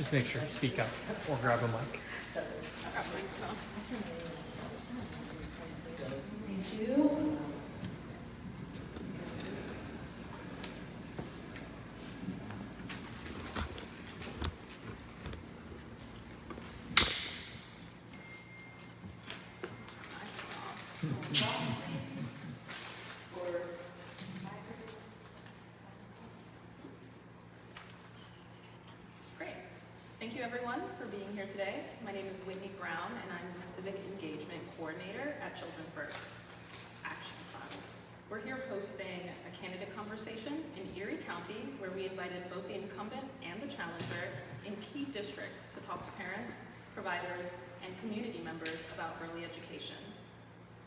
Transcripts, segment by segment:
Just make sure to speak up or grab a mic. Thank you. Great. Thank you everyone for being here today. My name is Whitney Brown and I'm the Civic Engagement Coordinator at Children First Action Fund. We're here hosting a candidate conversation in Erie County where we invited both the incumbent and the challenger in key districts to talk to parents, providers, and community members about early education.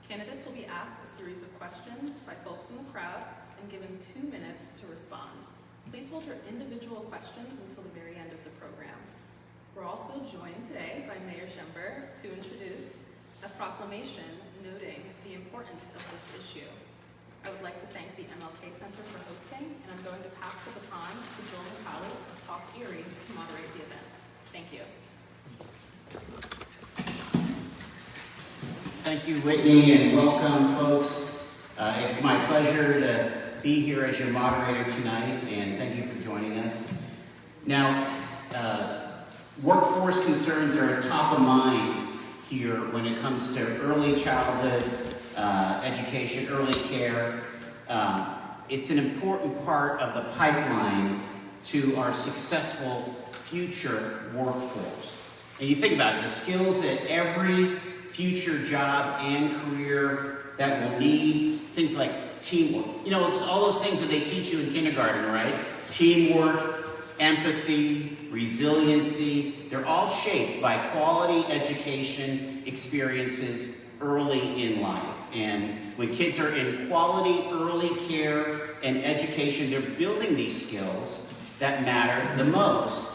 Candidates will be asked a series of questions by folks in the crowd and given 2 minutes to respond. Please hold your individual questions until the very end of the program. We're also joined today by Mayor Schember to introduce a proclamation noting the importance of this issue. I would like to thank the MLK Center for hosting, and I'm going to pass the baton to Joel Natalie of Talk Erie to moderate the event. Thank you. Thank you, Whitney, and welcome, folks. It's my pleasure to be here as your moderator tonight, and thank you for joining us. Now, workforce concerns are top of mind here when it comes to early childhood education, early care. It's an important part of the pipeline to our successful future workforce. And you think about it, the skills that every future job and career that will need, things like teamwork. You know, all those things that they teach you in kindergarten, right? Teamwork, empathy, resiliency, they're all shaped by quality education experiences early in life. And when kids are in quality early care and education, they're building these skills that matter the most.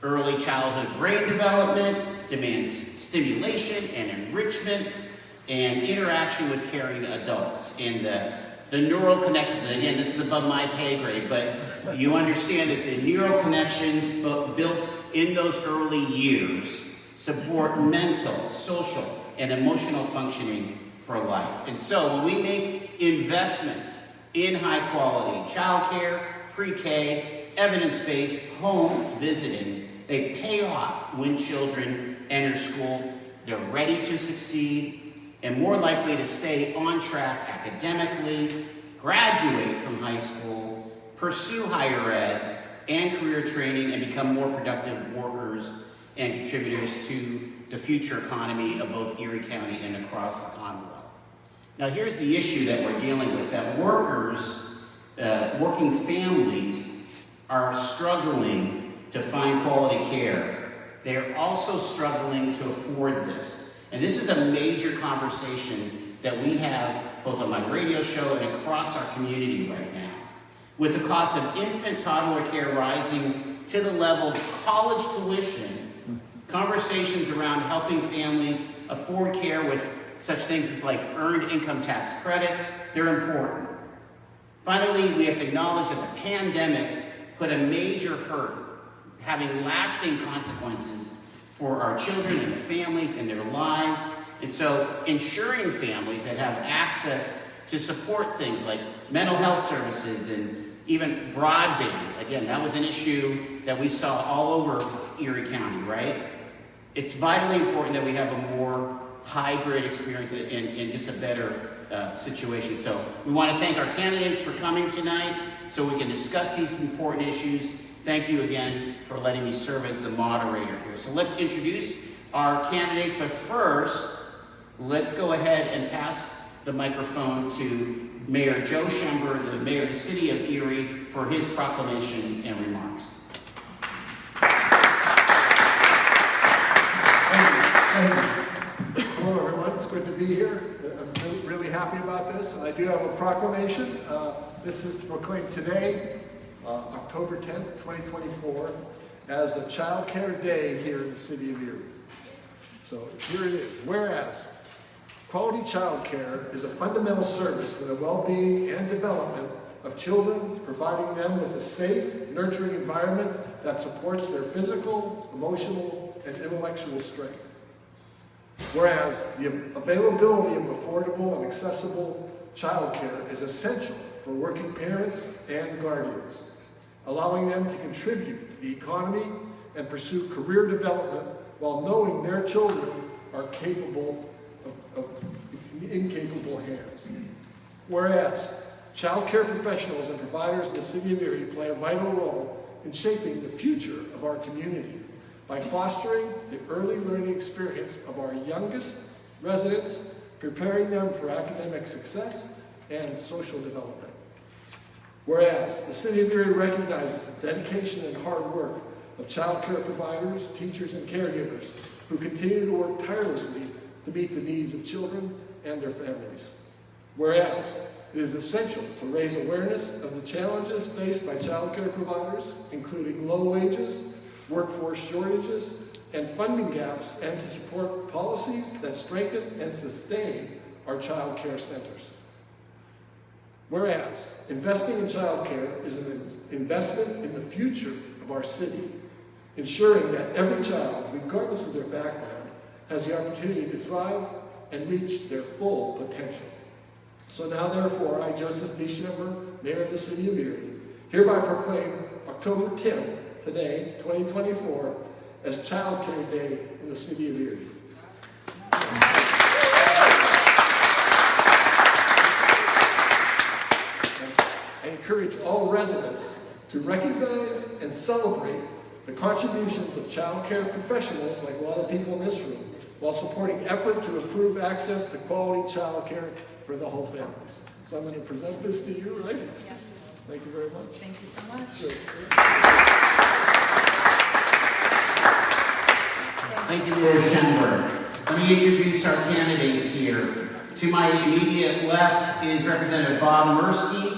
Early childhood brain development demands stimulation and enrichment and interaction with caring adults. And the neural connections, and again, this is above my pay grade, but you understand that the neural connections built in those early years support mental, social, and emotional functioning for life. And so when we make investments in high quality childcare, pre-K, evidence-based home visiting, they pay off when children enter school. They're ready to succeed and more likely to stay on track academically, graduate from high school, pursue higher ed and career training, and become more productive workers and contributors to the future economy of both Erie County and across the Commonwealth. Now here's the issue that we're dealing with, that working families are struggling to find quality care. They're also struggling to afford this. And this is a major conversation that we have both on my radio show and across our community right now. With the cost of infant toddler care rising to the level of college tuition, conversations around helping families afford care with such things as like earned income tax credits, they're important. Finally, we have to acknowledge that the pandemic put a major hurt, having lasting consequences for our children and their families and their lives. And so ensuring families that have access to support things like mental health services and even broadband, again, that was an issue that we saw all over Erie County, right? It's vitally important that we have a more hybrid experience and just a better situation. So we want to thank our candidates for coming tonight so we can discuss these important issues. Thank you again for letting me serve as the moderator here. So let's introduce our candidates, but first, let's go ahead and pass the microphone to Mayor Joe Schember, the mayor of the city of Erie, for his proclamation and remarks. Thank you. Hello, everyone. It's good to be here. I'm really happy about this, and I do have a proclamation. This is to proclaim today, October 10th, 2024, as a Child Care Day here in the city of Erie. So here it is. Whereas quality child care is a fundamental service for the well-being and development of children, providing them with a safe, nurturing environment that supports their physical, emotional, and intellectual strength. Whereas the availability of affordable and accessible childcare is essential for working parents and guardians, allowing them to contribute to the economy and pursue career development while knowing their children are capable of incapable hands. Whereas childcare professionals and providers in the City of Erie play a vital role in shaping the future of our community by fostering the early learning experience of our youngest residents, preparing them for academic success and social development. Whereas the City of Erie recognizes the dedication and hard work of child care providers, teachers, and caregivers who continue to work tirelessly to meet the needs of children and their families. Whereas it is essential to raise awareness of the challenges faced by child care providers, including low wages, workforce shortages, and funding gaps, and to support policies that strengthen and sustain our child care centers. Whereas investing in child care is an investment in the future of our city, ensuring that every child, regardless of their background, has the opportunity to thrive and reach their full potential. So now, therefore, I, Joseph Nischember, Mayor of the City of Erie, hereby proclaim October 10th, today, 2024, as Child Care Day in the City of Erie. I encourage all residents to recognize and celebrate the contributions of child care professionals, like a lot of people in this room, while supporting effort to improve access to quality child care for the whole families. So I'm going to present this to you, right? Yes. Thank you very much. Thank you so much. Sure. Thank you, Mayor Schenberg. Let me introduce our candidates here. To my immediate left is Representative Bob Merski.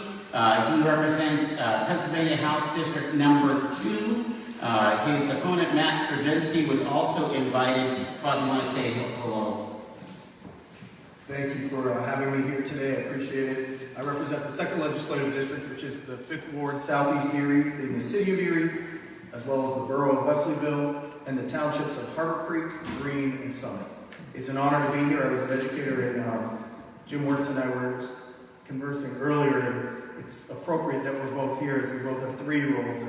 He represents Pennsylvania House District Number 2. His opponent, Matt Stravinsky, was also invited. Bob, you want to say hello? Thank you for having me here today. I appreciate it. I represent the 2nd Legislative District, which is the 5th Ward, Southeast Erie, in the City of Erie, as well as the Borough of Wesleyville and the townships of Harbor Creek, Green, and Summit. It's an honor to be here. I was an educator, and Jim Wertz and I were conversing earlier, and it's appropriate that we're both here, as we both have 3-year-olds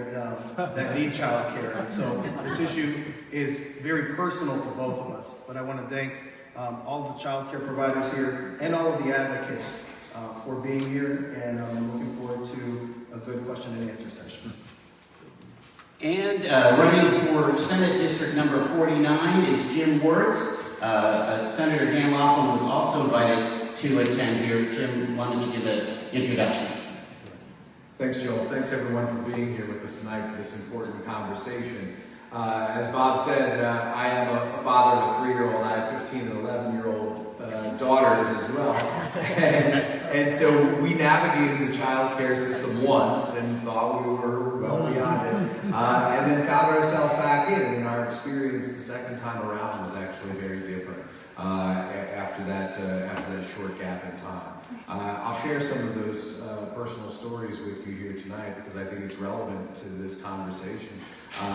that need child care. And so this issue is very personal to both of us. But I want to thank all the child care providers here and all of the advocates for being here, and I'm looking forward to a good question and answer session. And running for Senate District Number 49 is Jim Wertz. Senator Dan Laughlin was also invited to attend here. Jim, why don't you give an introduction? Thanks, Joel. Thanks, everyone, for being here with us tonight for this important conversation. As Bob said, I am a father of a 3-year-old. I have 15 and 11-year-old daughters as well. and so we navigated the child care system once and thought we were well beyond it. And then found ourselves back in, and our experience the second time around was actually very different after that short gap in time. I'll share some of those personal stories with you here tonight because I think it's relevant to this conversation.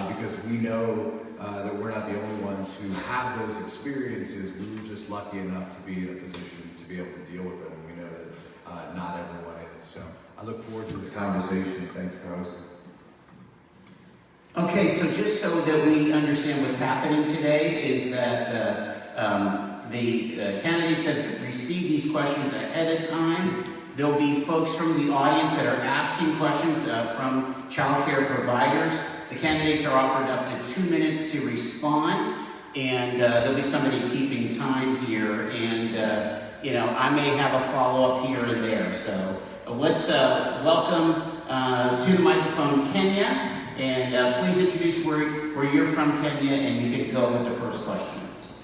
Because we know that we're not the only ones who have those experiences. We were just lucky enough to be in a position to be able to deal with them, and we know that not everyone is. So I look forward to this conversation. Thank you for hosting. Okay, so just so that we understand what's happening today is that the candidates have received these questions ahead of time. There'll be folks from the audience that are asking questions from child care providers. The candidates are offered up to 2 minutes to respond, and there'll be somebody keeping time here. And I may have a follow-up here and there. So let's welcome to the microphone Kenya, and please introduce where you're from, Kenya, and you can go with the first question.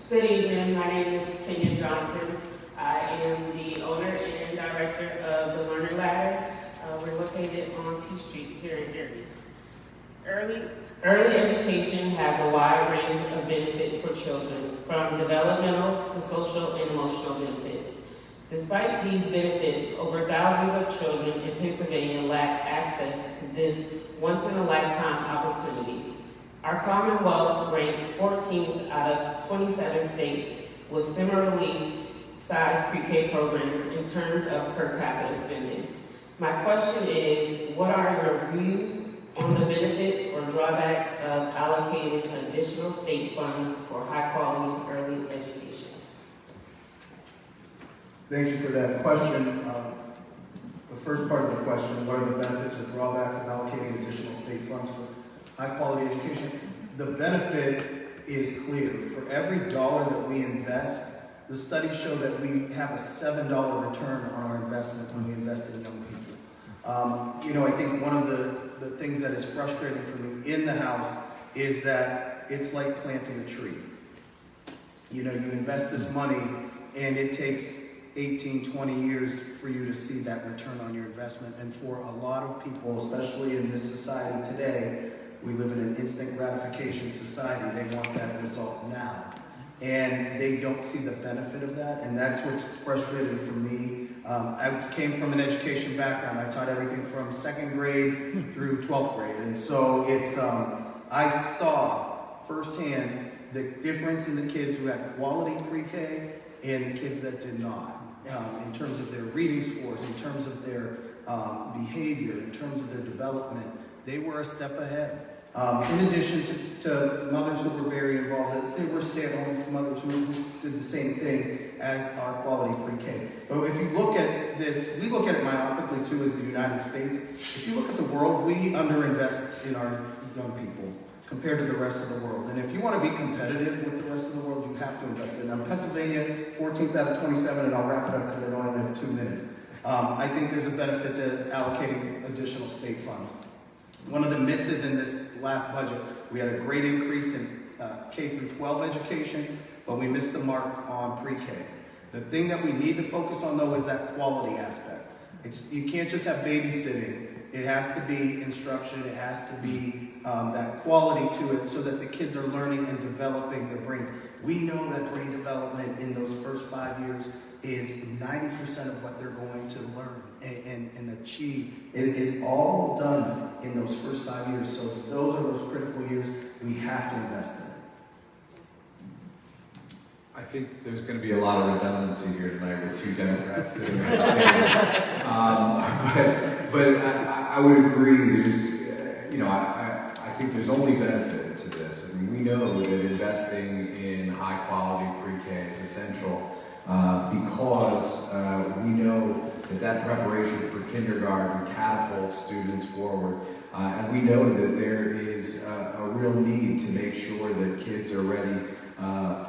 Good evening. My name is Kenya Johnson. I am the owner and director of the Learner Ladder. We're located on P Street here in Erie. Early education has a wide range of benefits for children, from developmental to social and emotional benefits. Despite these benefits, over thousands of children in Pennsylvania lack access to this once-in-a-lifetime opportunity. Our Commonwealth ranks 14th out of 27 states with similarly sized pre-K programs in terms of per capita spending. My question is, what are your views on the benefits or drawbacks of allocating additional state funds for high-quality early education? Thank you for that question. The first part of the question, what are the benefits or drawbacks of allocating additional state funds for high-quality education? The benefit is clear. For every dollar that we invest, the studies show that we have a $7 return on our investment when we invest in young people. I think one of the things that is frustrating for me in the house is that it's like planting a tree. You invest this money and it takes 18, 20 years for you to see that return on your investment. And for a lot of people, especially in this society today, we live in an instant gratification society. They want that result now. And they don't see the benefit of that. And that's what's frustrating for me. I came from an education background. I taught everything from 2nd grade through 12th grade. And so I saw firsthand the difference in the kids who had quality pre-K and the kids that did not. In terms of their reading scores, in terms of their behavior, in terms of their development, they were a step ahead. In addition to mothers who were very involved, there were stay-at-home mothers who did the same thing as our quality pre-K. But if you look at this, we look at it myopically too as the United States. If you look at the world, we underinvest in our young people compared to the rest of the world. And if you want to be competitive with the rest of the world, you have to invest in them. Pennsylvania, 14th out of 27, and I'll wrap it up because I only have 2 minutes. I think there's a benefit to allocating additional state funds. One of the misses in this last budget, we had a great increase in K through 12 education, but we missed the mark on pre-K. The thing that we need to focus on though is that quality aspect. You can't just have babysitting. It has to be instruction. It has to be that quality to it so that the kids are learning and developing their brains. We know that brain development in those first 5 years is 90% of what they're going to learn and achieve. It is all done in those first 5 years. So those are those critical years we have to invest in. I think there's going to be a lot of redundancy here tonight with 2 Democrats sitting at the table. But I would agree. I think there's only benefit to this. I mean, we know that investing in high quality pre-K is essential because we know that preparation for kindergarten catapults students forward. And we know that there is a real need to make sure that kids are ready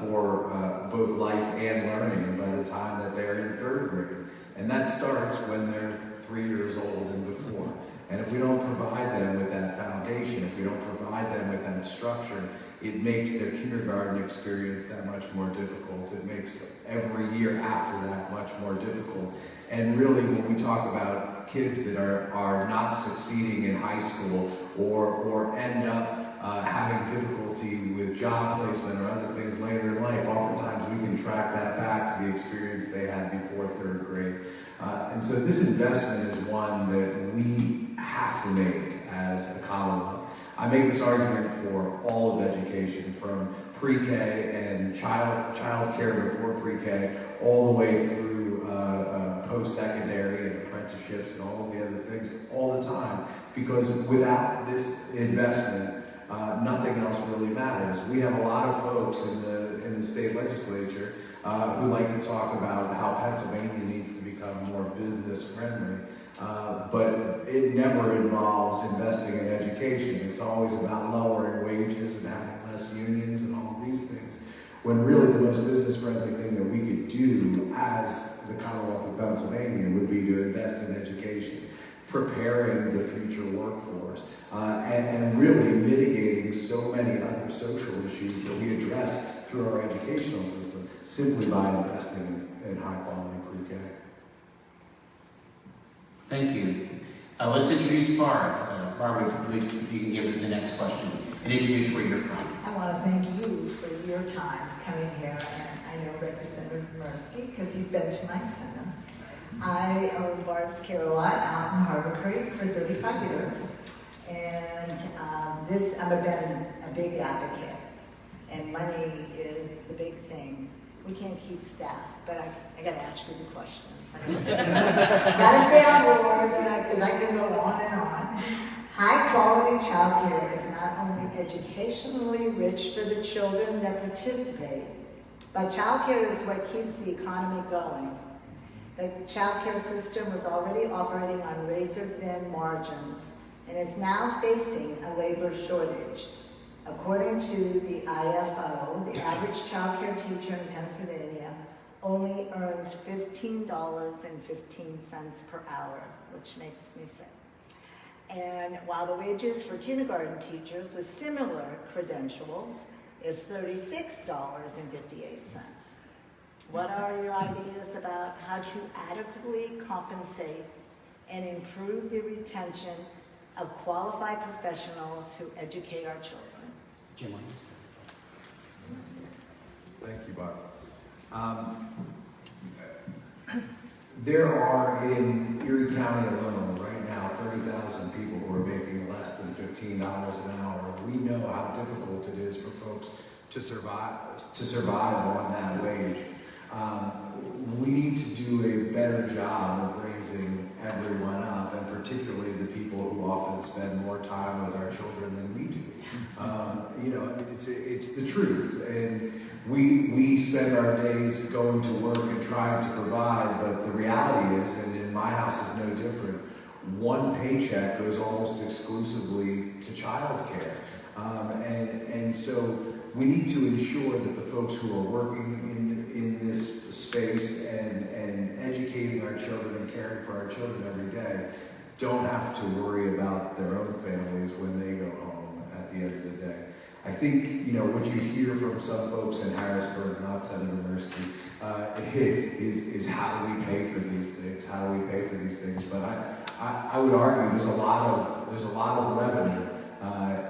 for both life and learning by the time that they're in 3rd grade. And that starts when they're 3 years old and before. And if we don't provide them with that foundation, if we don't provide them with that structure, it makes their kindergarten experience that much more difficult. It makes every year after that much more difficult. And really, when we talk about kids that are not succeeding in high school or end up having difficulty with job placement or other things later in life, oftentimes we can track that back to the experience they had before 3rd grade. And so this investment is one that we have to make as a Commonwealth. I make this argument for all of education, from pre-K and child care before pre-K, all the way through post-secondary and apprenticeships and all of the other things all the time. Because without this investment, nothing else really matters. We have a lot of folks in the state legislature who like to talk about how Pennsylvania needs to become more business friendly, but it never involves investing in education. It's always about lowering wages and having less unions and all of these things, when really the most business friendly thing that we could do as the Commonwealth of Pennsylvania would be to invest in education, preparing the future workforce, and really mitigating so many other social issues that we address through our educational system simply by investing in high quality pre-K. Thank you. Let's introduce Barb. Barbara, if you can give it the next question and introduce where you're from. I want to thank you for your time coming here, and I know Representative Merski because he's been to my center. I owned Barb's Carol lot out in Harbor Creek for 35 years, and I've been a big advocate, and money is the big thing. We can't keep staff, but I got to ask you the questions. I got to stay on board because I can go on and on. High quality childcare is not only educationally rich for the children that participate, but childcare is what keeps the economy going. The childcare system was already operating on razor-thin margins and is now facing a labor shortage. According to the IFO, the average childcare teacher in Pennsylvania only earns $15.15 per hour, which makes me sick. And while the wages for kindergarten teachers with similar credentials is $36.58. What are your ideas about how to adequately compensate and improve the retention of qualified professionals who educate our children? Jim, on you. Thank you, Bob. There are in Erie County alone right now 30,000 people who are making less than $15 an hour. We know how difficult it is for folks to survive on that wage. We need to do a better job of raising everyone up, and particularly the people who often spend more time with our children than we do. It's the truth, and we spend our days going to work and trying to provide, but the reality is, and in my house is no different, one paycheck goes almost exclusively to childcare. And so we need to ensure that the folks who are working in this space and educating our children and caring for our children every day don't have to worry about their own families when they go home at the end of the day. I think, what you hear from some folks in Harrisburg, not Senator Merski, is how do we pay for these things? How do we pay for these things? But I would argue there's a lot of revenue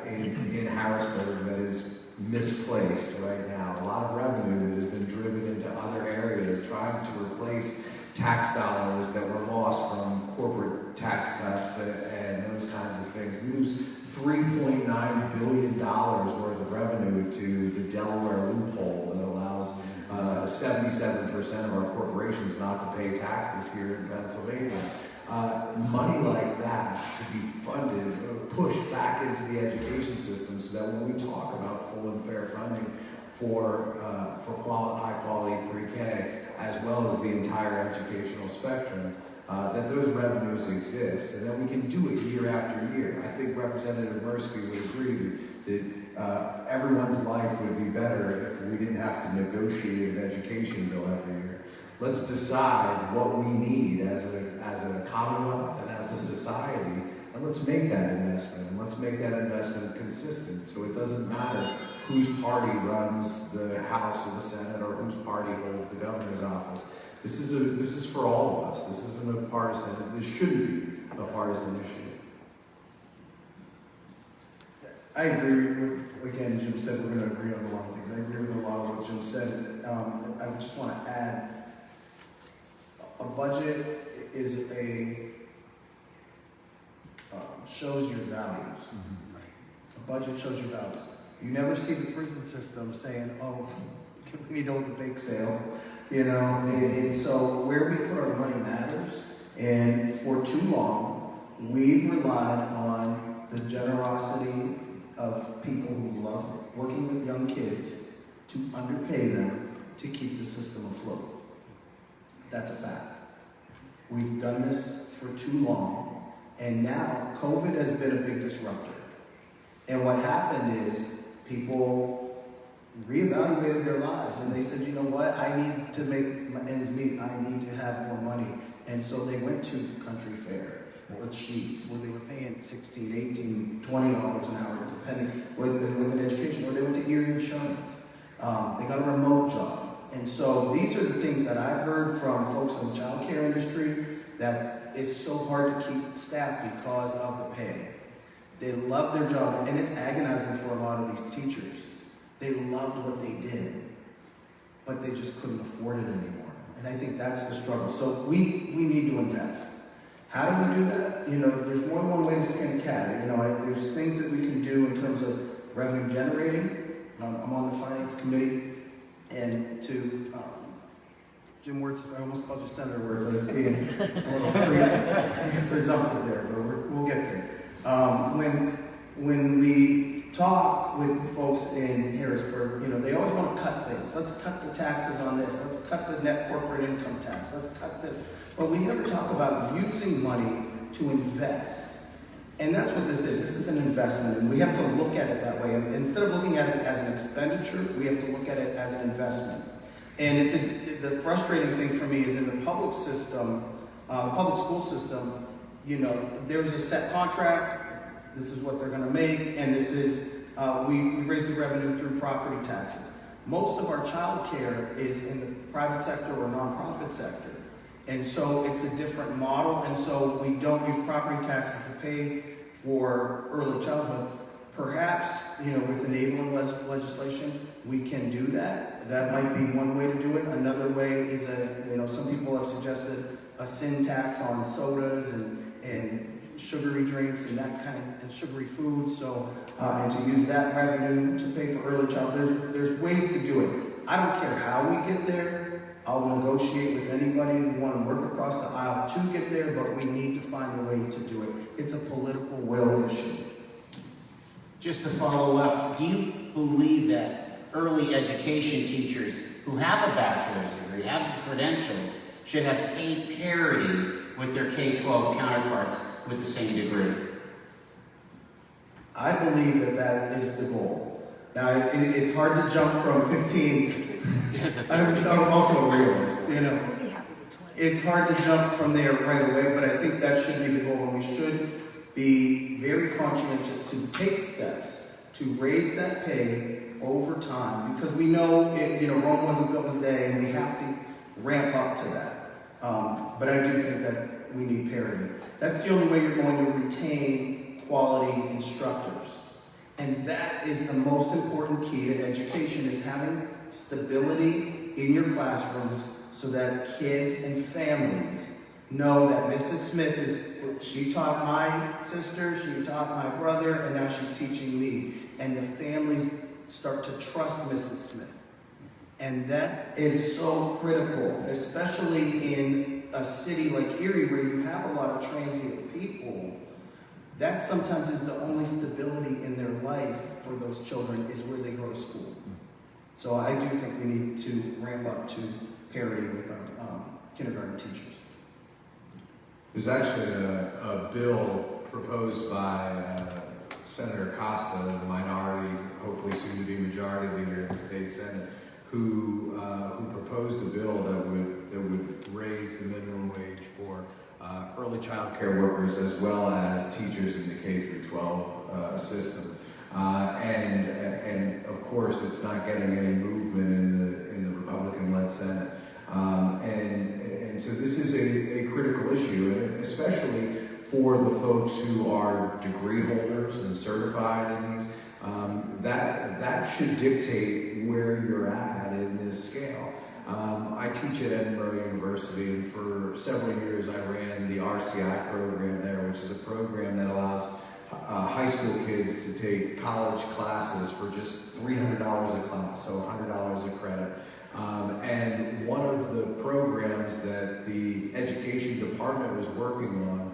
in Harrisburg that is misplaced right now. A lot of revenue that has been driven into other areas, trying to replace tax dollars that were lost from corporate tax cuts and those kinds of things. We lose $3.9 billion worth of revenue to the Delaware loophole that allows 77% of our corporations not to pay taxes here in Pennsylvania. Money like that could be funded or pushed back into the education system so that when we talk about full and fair funding for high quality pre-K as well as the entire educational spectrum, that those revenues exist and that we can do it year after year. I think Representative Merski would agree that everyone's life would be better if we didn't have to negotiate an education bill every year. Let's decide what we need as a Commonwealth and as a society, and let's make that investment, and let's make that investment consistent so it doesn't matter whose party runs the House or the Senate or whose party holds the governor's office. This is for all of us. This isn't a partisan, this shouldn't be a partisan issue. I agree with, again, Jim said we're going to agree on a lot of things. I agree with a lot of what Jim said. I just want to add, a budget is shows your values. A budget shows your values. You never see the prison system saying, oh, we need to hold a bake sale, and so where we put our money matters. And for too long, we've relied on the generosity of people who love working with young kids to underpay them to keep the system afloat. That's a fact. We've done this for too long, and now COVID has been a big disruptor. And what happened is people reevaluated their lives and they said, you know what, I need to make my ends meet, I need to have more money. And so they went to Country Fair or Sheets, where they were paying $16, $18, $20 an hour, depending with an education, or they went to Erie Insurance. They got a remote job. And so these are the things that I've heard from folks in the child care industry, that it's so hard to keep staff because of the pay. They love their job, and it's agonizing for a lot of these teachers. They loved what they did, but they just couldn't afford it anymore. And I think that's the struggle. So we need to invest. How do we do that? You know, there's more than one way to skin a cat. You know, there's things that we can do in terms of revenue generating. I'm on the finance committee, and to Jim Wertz, I almost called you Senator Wertz. I was being a little presumptive there, but we'll get there. When we talk with folks in Harrisburg, you know, they always want to cut things. Let's cut the taxes on this. Let's cut the net corporate income tax. Let's cut this. But we never talk about using money to invest. And that's what this is. This is an investment, and we have to look at it that way. And instead of looking at it as an expenditure, we have to look at it as an investment. And the frustrating thing for me is in the public system, the public school system, you know, there's a set contract. This is what they're going to make, and this is, we raise the revenue through property taxes. Most of our child care is in the private sector or nonprofit sector. And so it's a different model, and so we don't use property taxes to pay for early childhood. Perhaps, you know, with enabling legislation, we can do that. That might be one way to do it. Another way is some people have suggested a sin tax on sodas and sugary drinks and that kind of, and sugary foods. So, and to use that revenue to pay for early childhood. There's ways to do it. I don't care how we get there. I'll negotiate with anybody who want to work across the aisle to get there, but we need to find a way to do it. It's a political will issue. Just to follow up, do you believe that early education teachers who have a bachelor's degree, have the credentials, should have pay parity with their K-12 counterparts with the same degree? I believe that is the goal. Now, it's hard to jump from 15. I'm also a realist, you know. It's hard to jump from there right away, but I think that should be the goal, and we should be very conscientious to take steps to raise that pay over time, because we know, Rome wasn't built in a day, and we have to ramp up to that. But I do think that we need parity. That's the only way you're going to retain quality instructors. And that is the most important key to education, is having stability in your classrooms so that kids and families know that Mrs. Smith she taught my sister, she taught my brother, and now she's teaching me. And the families start to trust Mrs. Smith. And that is so critical, especially in a city like Erie where you have a lot of transient people. That sometimes is the only stability in their life for those children, is where they go to school. So I do think we need to ramp up to parity with our kindergarten teachers. There's actually a bill proposed by Senator Costa, the minority, hopefully soon to be majority leader in the state Senate, who proposed a bill that would raise the minimum wage for early child care workers as well as teachers in the K-12 system. And of course, it's not getting any movement in the Republican-led Senate. And so this is a critical issue, and especially for the folks who are degree holders and certified in these. That should dictate where you're at in this scale. I teach at Edinburgh University, and for several years I ran the RCI program there, which is a program that allows high school kids to take college classes for just $300 a class, so $100 a credit. And one of the programs that the education department was working on,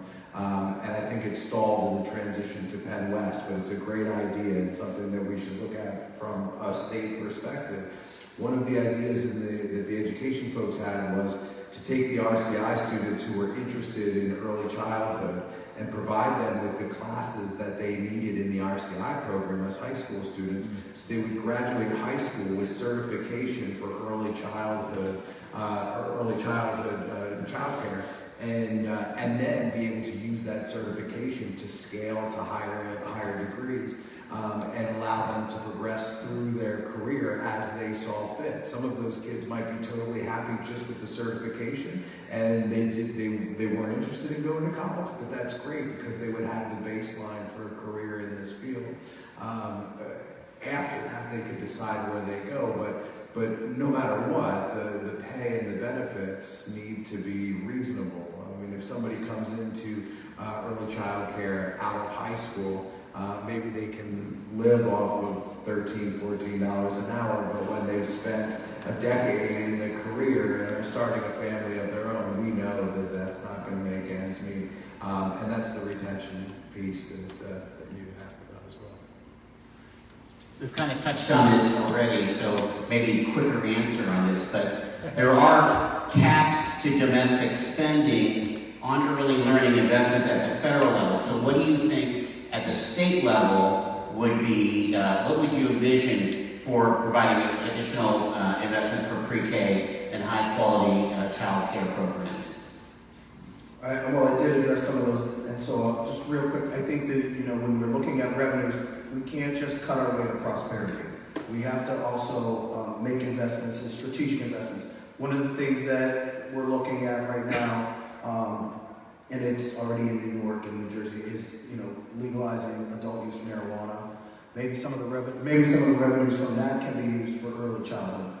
and I think it stalled in the transition to Penn West, but it's a great idea and something that we should look at from a state perspective. One of the ideas that the education folks had was to take the RCI students who were interested in early childhood and provide them with the classes that they needed in the RCI program as high school students, so they would graduate high school with certification for early childhood childcare, and then be able to use that certification to scale to higher degrees. And allow them to progress through their career as they saw fit. Some of those kids might be totally happy just with the certification, and they weren't interested in going to college, but that's great because they would have the baseline for a career After that, they could decide where they go, but no matter what, the pay and the benefits need to be reasonable. I mean, if somebody comes into early child care out of high school, maybe they can live off of $13, $14 an hour, but when they've spent a decade in their career and are starting a family of their own, we know that that's not going to make ends meet. And that's the retention piece that you asked about as well. We've kind of touched on this already, so maybe a quicker answer on this, but there are caps to domestic spending on early learning investments at the federal level. So what do you think at the state level would be, what would you envision for providing additional investments for pre-K and high-quality child care programs? Well, I did address some of those, and so just real quick, I think that, when we're looking at revenues, we can't just cut our way to prosperity. We have to also make investments and strategic investments. One of the things that we're looking at right now, and it's already in New York and New Jersey, is legalizing adult use marijuana. Maybe some of the revenues from that can be used for early childhood.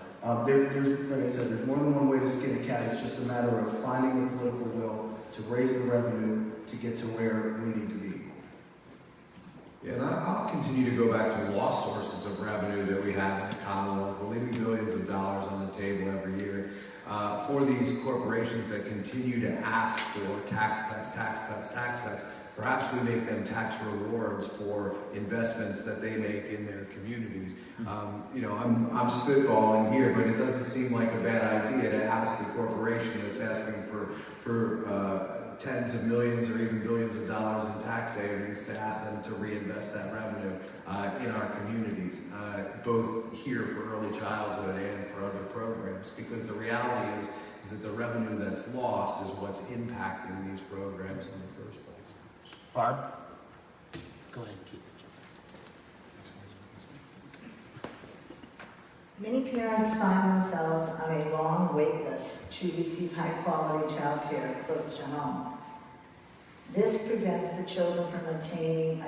There's, like I said, there's more than one way to skin a cat. It's just a matter of finding the political will to raise the revenue to get to where we need to be. Yeah, and I'll continue to go back to lost sources of revenue that we have in the Commonwealth. We're leaving billions of dollars on the table every year for these corporations that continue to ask for tax cuts. Perhaps we make them tax rewards for investments that they make in their communities. I'm spitballing here, but it doesn't seem like a bad idea to ask a corporation that's asking for tens of millions or even billions of dollars in tax savings to ask them to reinvest that revenue in our communities, both here for early childhood and for other programs. Because the reality is that the revenue that's lost is what's impacting these programs in the first place. Barb? Go ahead and keep it. Many parents find themselves on a long wait list to receive high-quality child care close to home. This prevents the children from obtaining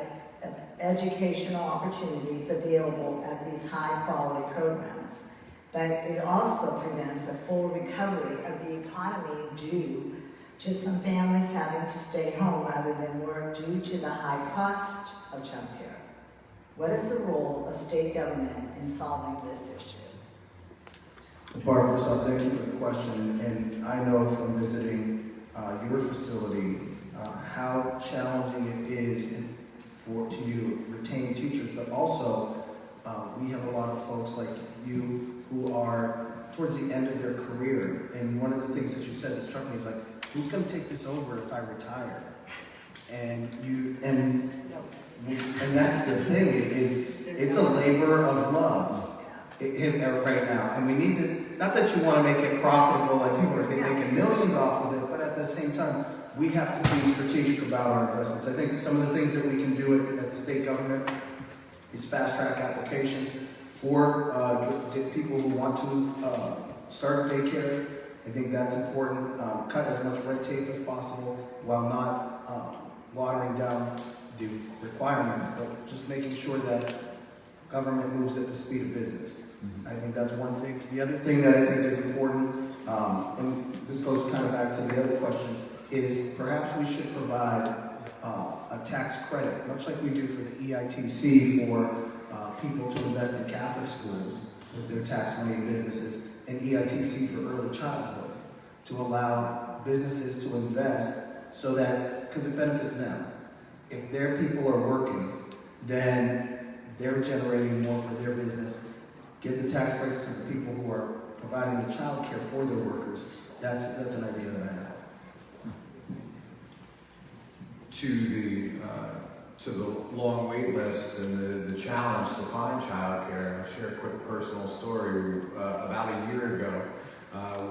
educational opportunities available at these high-quality programs, but it also prevents a full recovery of the economy due to some families having to stay home rather than work due to the high cost of child care. What is the role of state government in solving this issue? Barb, first off, thank you for the question, and I know from visiting your facility how challenging it is to you retain teachers, but also we have a lot of folks like you who are towards the end of their career, and one of the things that you said that struck me is like, who's going to take this over if I retire? And that's the thing, it's a labor of love right now, and we need to, not that you want to make it profitable, like people are making millions off of it, but at the same time, we have to be strategic about our investments. I think some of the things that we can do at the state government is fast-track applications for people who want to start daycare. I think that's important. Cut as much red tape as possible while not watering down the requirements, but just making sure that government moves at the speed of business. I think that's one thing. The other thing that I think is important, and this goes kind of back to the other question, is perhaps we should provide a tax credit, much like we do for the EITC for people to invest in Catholic schools with their tax money in businesses, and EITC for early childhood, to allow businesses to invest so that, because it benefits them. If their people are working, then they're generating more for their business. Get the tax breaks to the people who are providing the child care for their workers. That's an idea that I have. To the long wait lists and the challenge to find childcare, I'll share a quick personal story. About a year ago,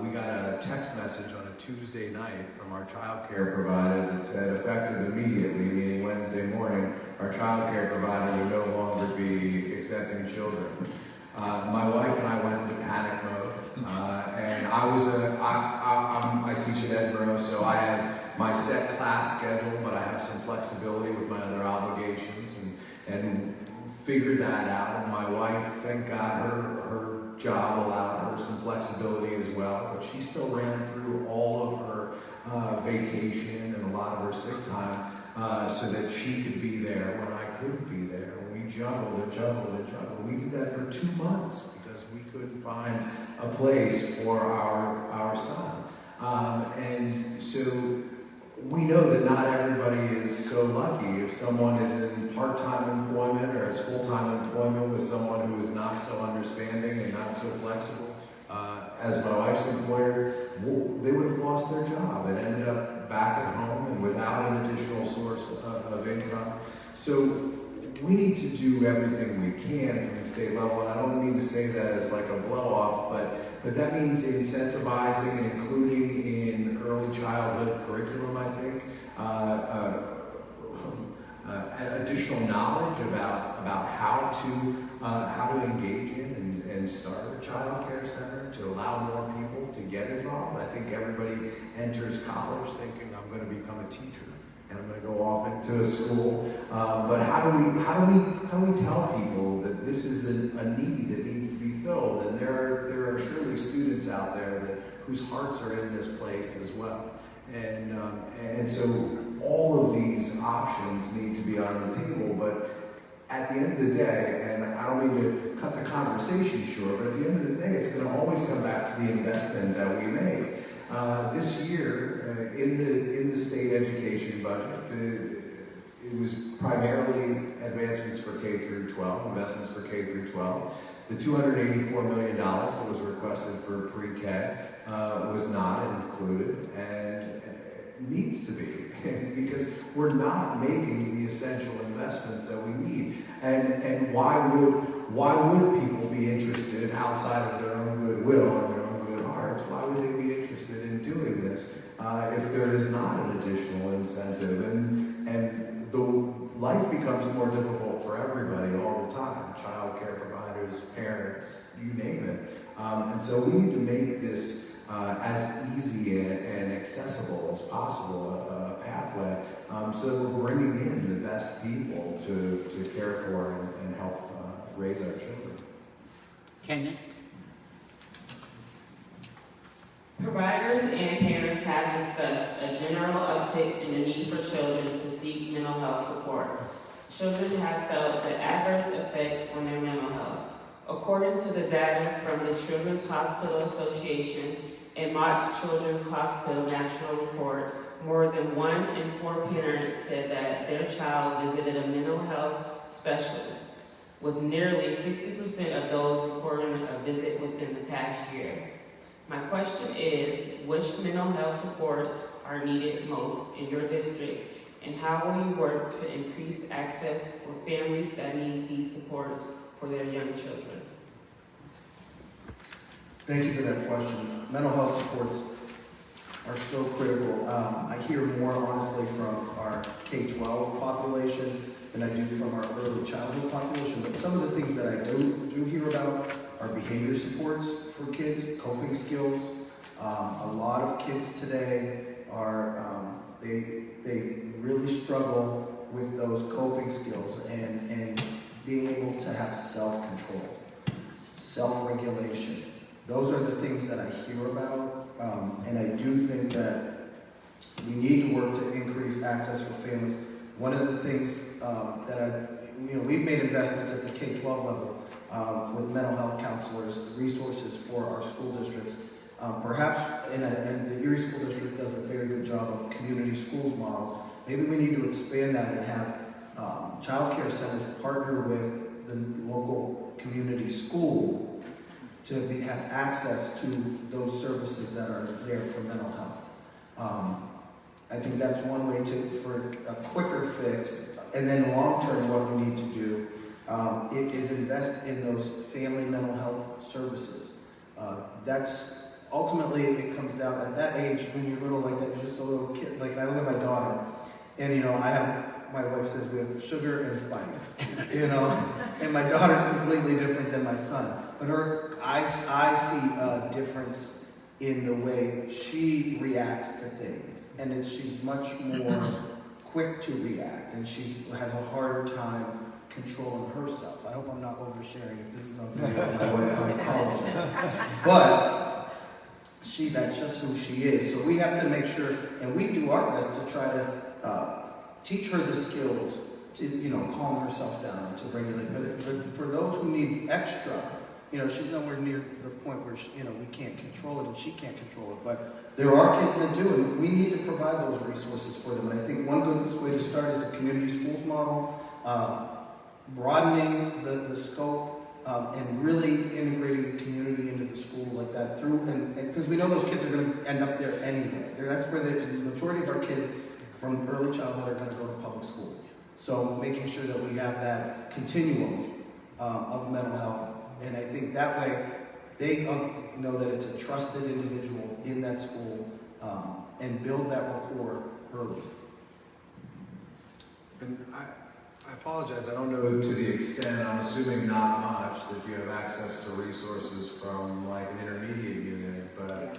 we got a text message on a Tuesday night from our childcare provider that said, effective immediately, meaning Wednesday morning, our childcare provider would no longer be accepting children. My wife and I went into panic mode, and I teach at Edinburgh, so I have my set class schedule, but I have some flexibility with my other obligations, and figured that out, and my wife, thank God, her job allowed her some flexibility as well, but she still ran through all of her vacation and a lot of her sick time so that she could be there when I couldn't be there. We juggled and juggled and juggled. We did that for 2 months because we couldn't find a place for our son. And so we know that not everybody is so lucky. If someone is in part-time employment or has full-time employment with someone who is not so understanding and not so flexible, as my wife's employer, they would have lost their job and ended up back at home and without an additional source of income. So we need to do everything we can from the state level, and I don't mean to say that as like a blow-off, but that means incentivizing and including in early childhood curriculum, I think, additional knowledge about how to engage in and start a child care center to allow more people to get involved. I think everybody enters college thinking, I'm going to become a teacher and I'm going to go off into a school. But how do we tell people that this is a need that needs to be filled? And there are surely students out there whose hearts are in this place as well. And so all of these options need to be on the table, but at the end of the day, and I don't mean to cut the conversation short, but at the end of the day, it's going to always come back to the investment that we made. This year, in the state education budget, it was primarily advancements for K through 12, investments for K through 12. The $284 million that was requested for pre-K was not included and needs to be, because we're not making the essential investments that we need. And why would people be interested outside of their own goodwill and their own good hearts? Why would they be interested in doing this if there is not an additional incentive? And the life becomes more difficult for everybody all the time. Child care providers, parents, you name it. And so we need to make this as easy and accessible as possible, a pathway, so that we're bringing in the best people to care for and help raise our children. Kenya? Providers and parents have discussed a general uptick in the need for children to seek mental health support. Children have felt the adverse effects on their mental health. According to the data from the Children's Hospital Association and Mott Children's Hospital National Report, more than 1 in 4 parents said that their child visited a mental health specialist, with nearly 60% of those reporting a visit within the past year. My question is, which mental health supports are needed most in your district, and how will you work to increase access for families that need these supports for their young children? Thank you for that question. Mental health supports are so critical. I hear more honestly from our K-12 population than I do from our early childhood population. But some of the things that I do hear about are behavior supports for kids, coping skills. A lot of kids today are, they really struggle with those coping skills and being able to have self-control, self-regulation. Those are the things that I hear about, and I do think that we need to work to increase access for families. One of the things we've made investments at the K-12 level with mental health counselors, resources for our school districts. Perhaps, and the Erie School District does a very good job of community schools models. Maybe we need to expand that and have child care centers partner with the local community school to have access to those services that are there for mental health. I think that's one way for a quicker fix, and then long-term what we need to do is invest in those family mental health services. That's ultimately, it comes down at that age, when you're little like that, you're just a little kid. Like I look at my daughter, and my wife says we have sugar and spice, and my daughter's completely different than my son. But I see a difference in the way she reacts to things, and she's much more quick to react, and she has a harder time controlling herself. I hope I'm not oversharing. If this is on video, my wife, I apologize. But that's just who she is. So we have to make sure, and we do our best to try to teach her the skills to, calm herself down and to regulate. But for those who need extra, she's nowhere near the point where, we can't control it and she can't control it. But there are kids that do, and we need to provide those resources for them. And I think one good way to start is a community schools model, broadening the scope, and really integrating the community into the school like that and because we know those kids are going to end up there anyway. That's where the majority of our kids from early childhood are going to go to public school. So making sure that we have that continuum of mental health. And I think that way they know that it's a trusted individual in that school and build that rapport early. And I apologize, I don't know to the extent, I'm assuming not much, that you have access to resources from like an intermediate unit, but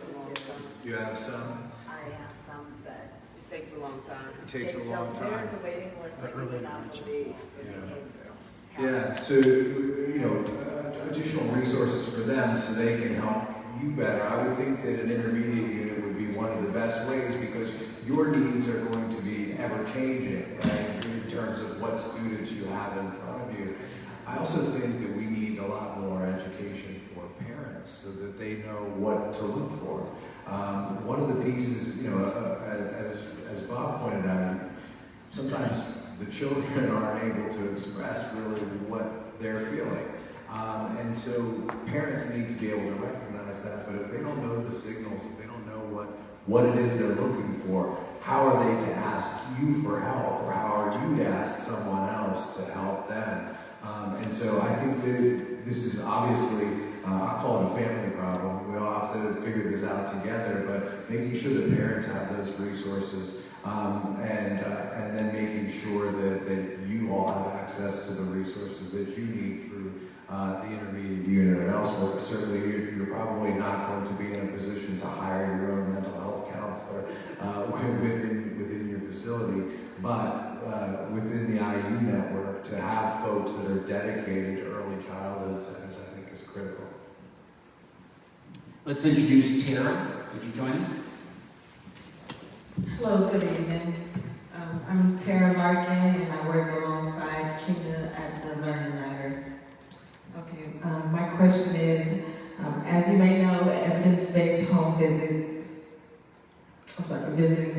do you have some? I have some, but It takes a long time. It takes a long time. There's a waiting list that you would not believe for behavioral health. Yeah, so, additional resources for them so they can help you better. I would think that an intermediate unit would be one of the best ways because your needs are going to be ever changing, right, in terms of what students you have in front of you. I also think that we need a lot more education for parents so that they know what to look for. One of the pieces, as Bob pointed out, sometimes the children aren't able to express really what they're feeling. And so parents need to be able to recognize that, but if they don't know the signals, if they don't know what it is they're looking for, how are they to ask you for help, or how are you to ask someone else to help them? And so I think that this is obviously, I call it a family problem. We all have to figure this out together, but making sure that parents have those resources and then making sure that you all have access to the resources that you need through the intermediate unit or elsewhere. Certainly you're probably not going to be in a position to hire your own mental health counselor within your facility, but within the IU network, to have folks that are dedicated to early childhood settings, I think is critical. Let's introduce Tara. Would you join us? Hello, good evening. I'm Tara Larkin, and I work alongside Kenya at the Learning Ladder. Okay, my question is, as you may know, evidence-based home visiting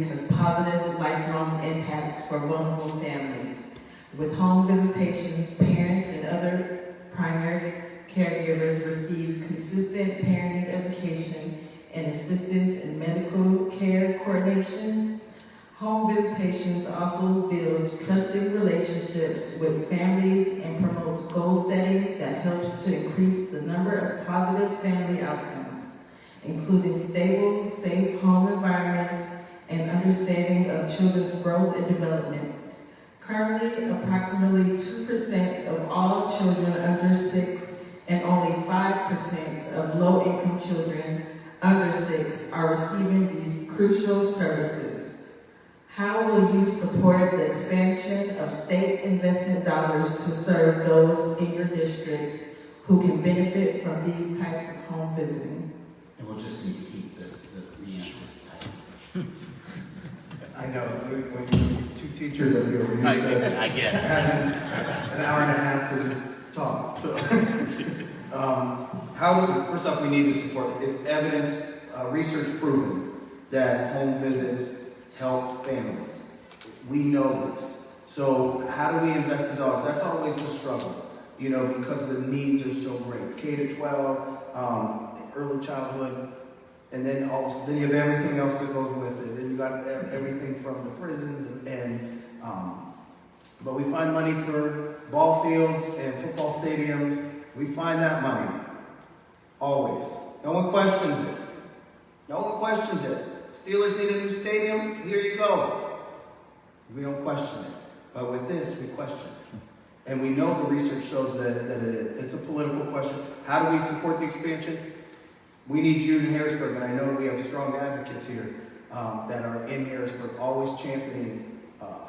has positive lifelong impacts for vulnerable families. With home visitation, parents and other primary caregivers receive consistent parenting education and assistance in medical care coordination. Home visitations also builds trusting relationships with families and promotes goal setting that helps to increase the number of positive family outcomes, including stable, safe home environments and understanding of children's growth and development. Currently, approximately 2% of all children under 6 and only 5% of low-income children under 6 are receiving these crucial services. How will you support the expansion of state investment dollars to serve those in your district who can benefit from these types of home visiting? And we'll just need to keep the answers tight. I know, when two teachers up here, we're used to I get it. having an hour and a half to just talk. So, first off, we need to support. It's evidence, research proven that home visits help families. We know this. So how do we invest the dollars? That's always the struggle, because the needs are so great. K to 12, early childhood, and then then you have everything else that goes with it. Then you got everything from the prisons but we find money for ball fields and football stadiums. We find that money. Always. No one questions it. No one questions it. Steelers need a new stadium, here you go. We don't question it. But with this, we question it. And we know the research shows that it's a political question. How do we support the expansion? We need you in Harrisburg, and I know we have strong advocates here that are in Harrisburg, always championing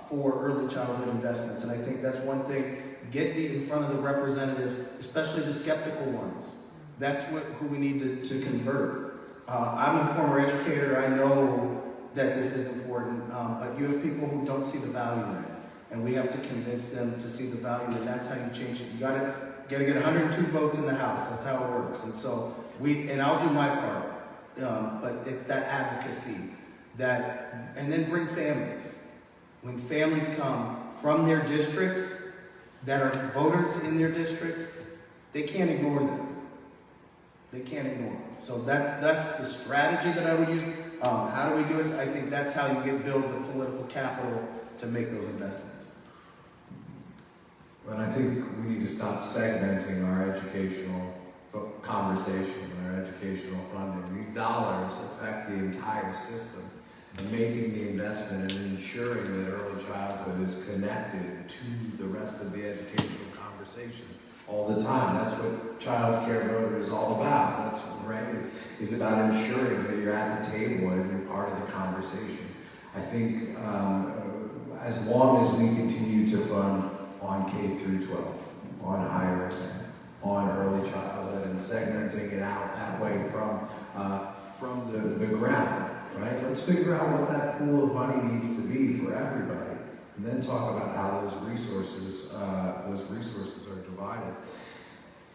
for early childhood investments. And I think that's one thing. get in front of the representatives, especially the skeptical ones. That's who we need to convert. I'm a former educator. I know that this is important, but you have people who don't see the value in it. And we have to convince them to see the value, and that's how you change it. You gotta get 102 votes in the House. That's how it works. And so and I'll do my part, but it's that advocacy and then bring families. When families come from their districts that are voters in their districts, they can't ignore them. They can't ignore them. So that's the strategy that I would use. How do we do it? I think that's how you build the political capital to make those investments. Well, I think we need to stop segmenting our educational conversation and our educational funding. These dollars affect the entire system, and making the investment and ensuring that early childhood is connected to the rest of the educational conversation all the time. That's what Child Care Voter is all about. That's what REC is about, ensuring that you're at the table and you're part of the conversation. I think as long as we continue to fund on K through 12, on higher ed, on early childhood, and segmenting it out that way from the ground, right? Let's figure out what that pool of money needs to be for everybody, and then talk about how those resources are divided.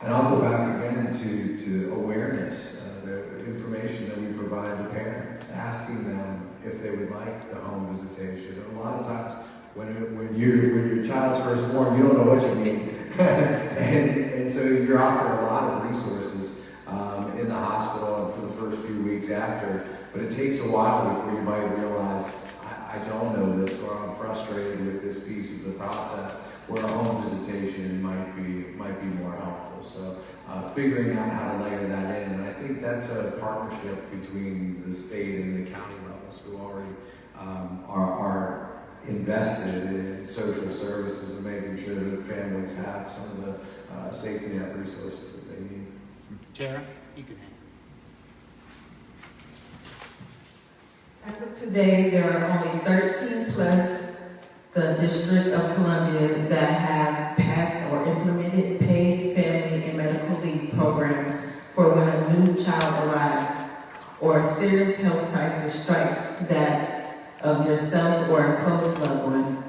And I'll go back again to awareness, the information that we provide to parents, asking them if they would like the home visitation. And a lot of times, when your child's first born, you don't know what you need. and so you're offered a lot of resources in the hospital and for the first few weeks after, but it takes a while before you might realize, I don't know this, or I'm frustrated with this piece of the process, where a home visitation might be more helpful. So figuring out how to layer that in, and I think that's a partnership between the state and the county levels who already are invested in social services and making sure that families have some of the safety net resources that they need. Tara, you can As of today, there are only 13 plus the District of Columbia that have passed or implemented paid family and medical leave programs for when a new child arrives or a serious health crisis strikes that of yourself or a close loved one.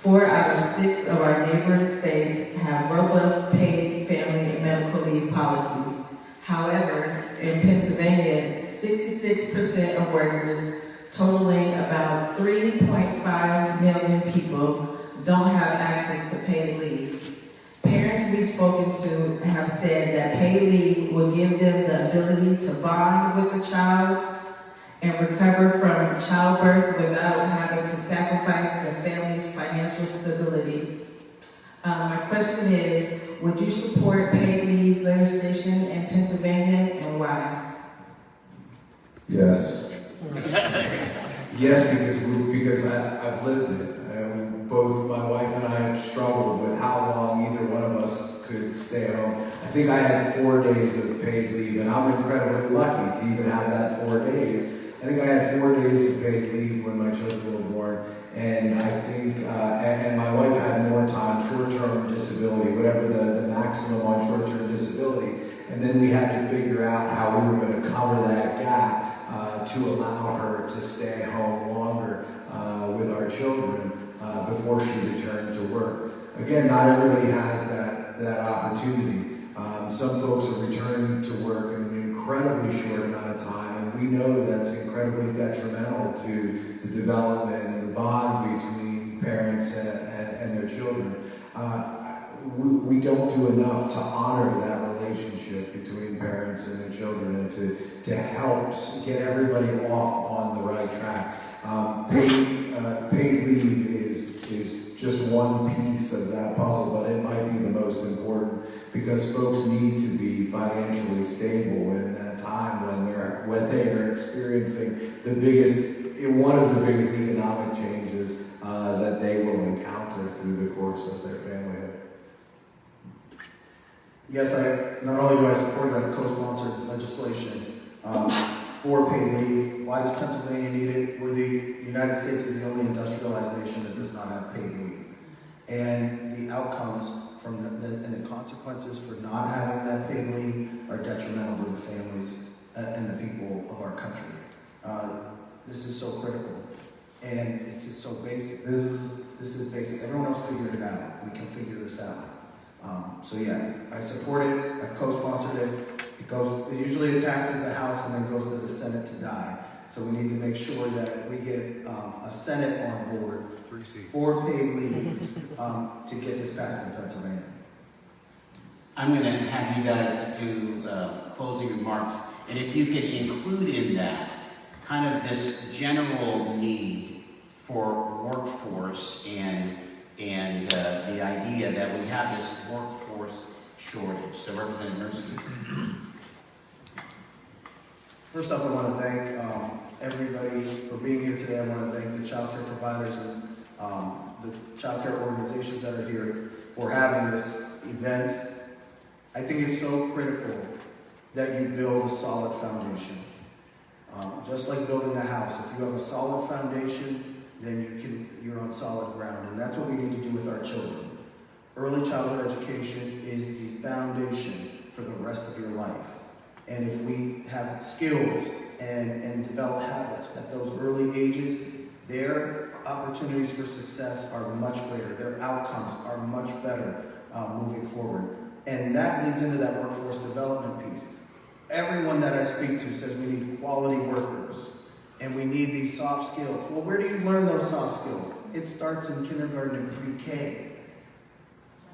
4 out of 6 of our neighboring states have robust paid family and medical leave policies. However, in Pennsylvania, 66% of workers, totaling about 3.5 million people, don't have access to paid leave. Parents we've spoken to have said that paid leave will give them the ability to bond with the child and recover from childbirth without having to sacrifice their family's financial stability. My question is, would you support paid leave legislation in Pennsylvania, and why? Yes. Yes, because I've lived it. Both my wife and I have struggled with how long either one of us could stay home. I think I had 4 days of paid leave, and I'm incredibly lucky to even have that 4 days. I think I had 4 days of paid leave when my children were born, and I think, and my wife had more time, short-term disability, whatever the maximum on short-term disability, and then we had to figure out how we were going to cover that gap to allow her to stay home longer with our children before she returned to work. Again, not everybody has that opportunity. Some folks are returning to work in an incredibly short amount of time, and we know that's incredibly detrimental to the development and the bond between parents and their children. We don't do enough to honor that relationship between parents and their children, and to help get everybody off on the right track. Paid leave is just one piece of that puzzle, but it might be the most important, because folks need to be financially stable in that time when they are experiencing one of the biggest economic changes that they will encounter through the course of their familyhood. Yes, not only do I support it, I've co-sponsored legislation for paid leave. Why does Pennsylvania need it? The United States is the only industrialized nation that does not have paid leave. And the outcomes and the consequences for not having that paid leave are detrimental to the families and the people of our country. This is so critical, and it's just so basic. This is basic. Everyone else figured it out. We can figure this out. So yeah, I support it. I've co-sponsored it. Usually it passes the House and then goes to the Senate to die. So we need to make sure that we get a Senate on board for paid leave to get this passed in Pennsylvania. I'm going to have you guys do closing remarks, and if you could include in that kind of this general need for workforce and the idea that we have this workforce shortage. So Representative Merski. First off, I want to thank everybody for being here today. I want to thank the child care providers and the child care organizations that are here for having this event. I think it's so critical that you build a solid foundation. Just like building a house, if you have a solid foundation, then you're on solid ground, and that's what we need to do with our children. Early childhood education is the foundation for the rest of your life. And if we have skills and develop habits at those early ages, their opportunities for success are much greater. Their outcomes are much better moving forward. And that leads into that workforce development piece. Everyone that I speak to says we need quality workers and we need these soft skills. Well, where do you learn those soft skills? It starts in kindergarten and pre-K.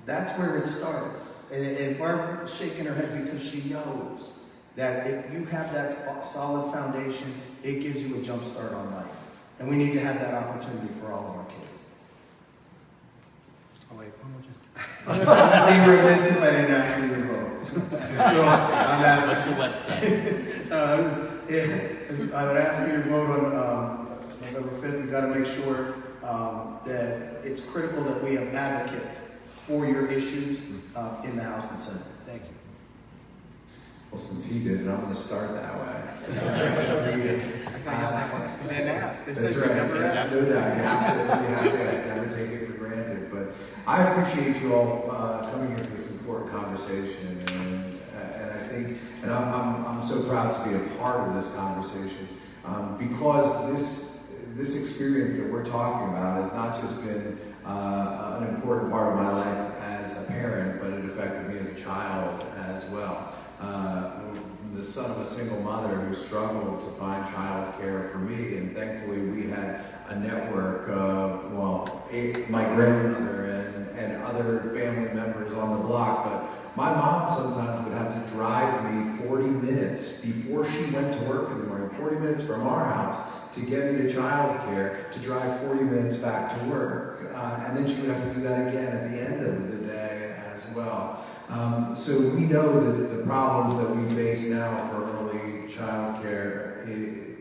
That's where it starts. And Barbara's shaking her head because she knows that if you have that solid foundation, it gives you a jump start on life. And we need to have that opportunity for all of our kids. Oh, wait, one more. I'd be remiss if I didn't ask for your vote. So I'm asking. What's the website? I would ask for your vote on November 5th. We've got to make sure that it's critical that we have advocates for your issues in the House and Senate. Thank you. Well, since he did it, I'm going to start that way. I got that one. You didn't ask. They said That's right. never asked. No doubt. You have to ask. Never take it for granted. But I appreciate you all coming here for this important conversation, and I think, and I'm so proud to be a part of this conversation because this experience that we're talking about has not just been an important part of my life as a parent, but it affected me as a child as well. The son of a single mother who struggled to find child care for me, and thankfully we had a network of, my grandmother and other family members on the block, but my mom sometimes would have to drive me 40 minutes before she went to work in the morning, 40 minutes from our house to get me to child care, to drive 40 minutes back to work, and then she would have to do that again at the end of the day as well. So we know that the problems that we face now for early child care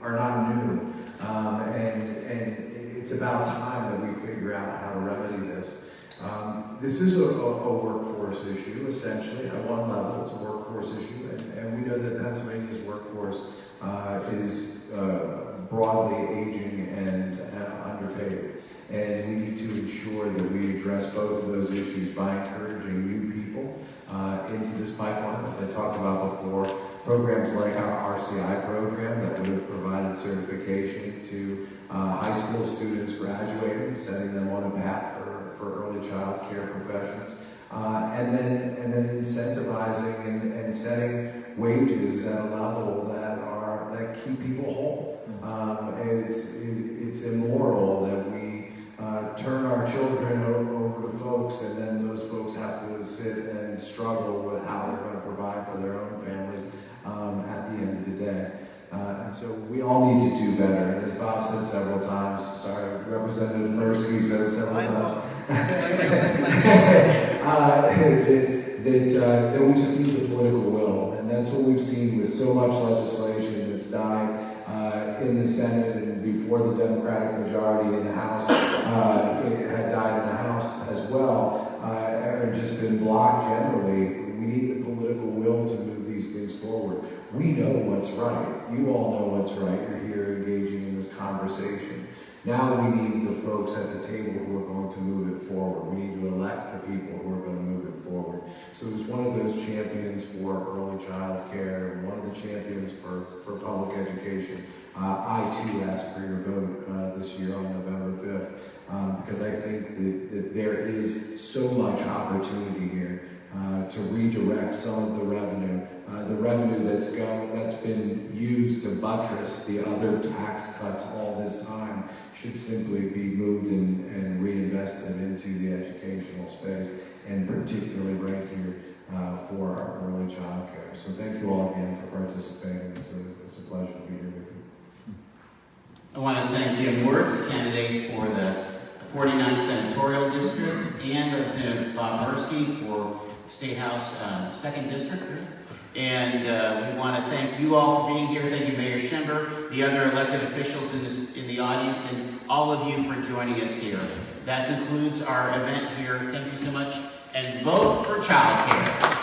are not new, and it's about time that we figure out how to remedy this. This is a workforce issue, essentially. At one level, it's a workforce issue, and we know that Pennsylvania's workforce is broadly aging and underpaid. And we need to ensure that we address both of those issues by encouraging new people into this pipeline, as I talked about before. Programs like our RCI program that would have provided certification to high school students graduating, setting them on a path for early child care professions, and then incentivizing and setting wages at a level that keep people whole. It's immoral that we turn our children over to folks, and then those folks have to sit and struggle with how they're going to provide for their own families at the end of the day. And so we all need to do better. And as Bob said several times, Representative Merski said several times, that we just need the political will. And that's what we've seen with so much legislation that's died in the Senate and before the Democratic majority in the House it had died in the House as well, and just been blocked generally. We need the political will to move these things forward. We know what's right. You all know what's right. You're here engaging in this conversation. Now we need the folks at the table who are going to move it forward. We need to elect the people who are going to move it forward. champions for early child care, one of the champions for public education. I too ask for your vote this year on November 5th because I think that there is so much opportunity here to redirect some of the revenue that's been used to buttress the other tax cuts all this time should simply be moved and reinvested into the educational space, and particularly right here for our early child care. So thank you all again for participating. It's a pleasure to be here with you. I want to thank Jim Wertz, candidate for the 49th Senatorial District, and Representative Bob Merski for State House 2nd District. Right? And we want to thank you all for being here. Thank you, Mayor Schember, the other elected officials in the audience, and all of you for joining us here. That concludes our event here. Thank you so much, and vote for childcare.